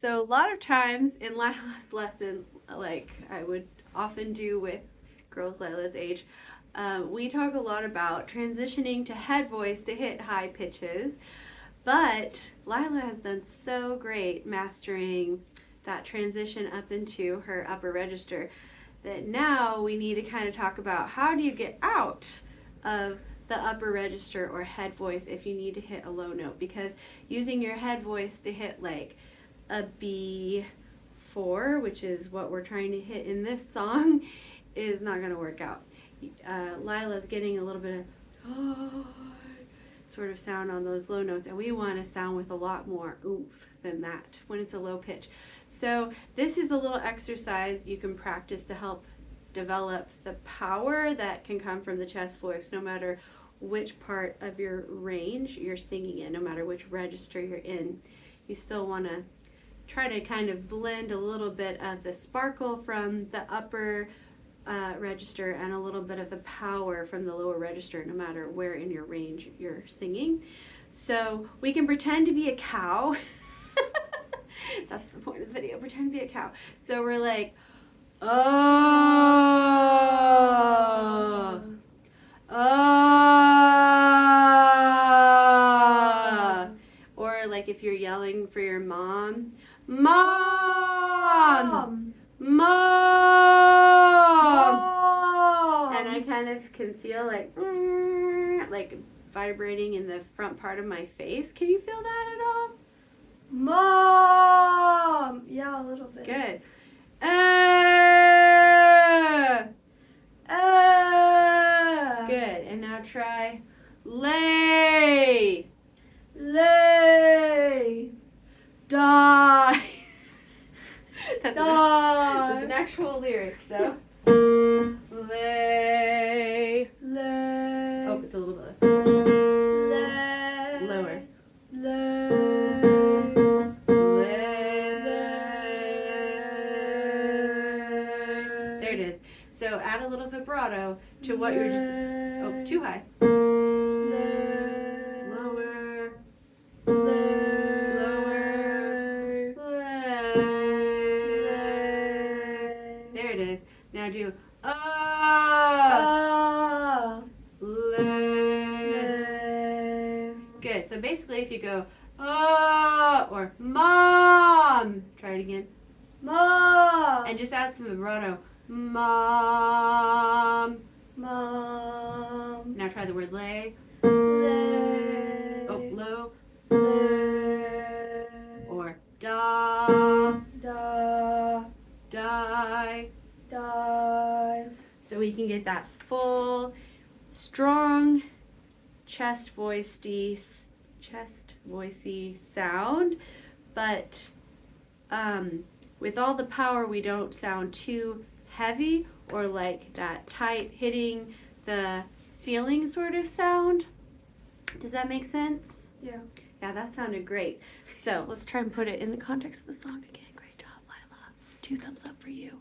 So a lot of times in Lilah's lesson, like I would often do with girls Lilah's age, we talk a lot about transitioning to head voice to hit high pitches. But Lylah has done so great mastering that transition up into her upper register that now we need to kind of talk about how do you get out of the upper register or head voice if you need to hit a low note, because using your head voice to hit like a B4, which is what we're trying to hit in this song, is not going to work out. Lilah's getting a little bit of sort of sound on those low notes, and we want to sound with a lot more oomph than that when it's a low pitch. So this is a little exercise you can practice to help develop the power that can come from the chest voice, no matter which part of your range you're singing in, no matter which register you're in. You still want to try to kind of blend a little bit of the sparkle from the upper register and a little bit of the power from the lower register, no matter where in your range you're singing. So we can pretend to be a cow. That's the point of the video, pretend to be a cow. So we're like, oh, oh. Or like if you're yelling for your mom, mom, mom. And I kind of can feel like vibrating in the front part of my face. Can you feel that at all? Mom! Yeah, a little bit. Good. Good. And now try lay. Lay. Die. That's Die. an actual lyric, so. Lay. Lay. Oh, it's a little bit. Lay. Lower. Lay. There it is. So add a little vibrato to what you're just. Oh, too high. Lower. Lower. There it is. Now do lay. Good. So basically, if you go or mom, try it again. Mom. And just add some vibrato. Mom. Mom. Now try the word lay. Lay. Oh, low. Lay. Or da. Da. Die. Die. So we can get that full, strong chest voicey sound, but with all the power, we don't sound too heavy or like that tight hitting the ceiling sort of sound. Does that make sense? Yeah. Yeah, that sounded great. So let's try and put it in the context of the song again. Great job, Lylah. 2 thumbs up for you.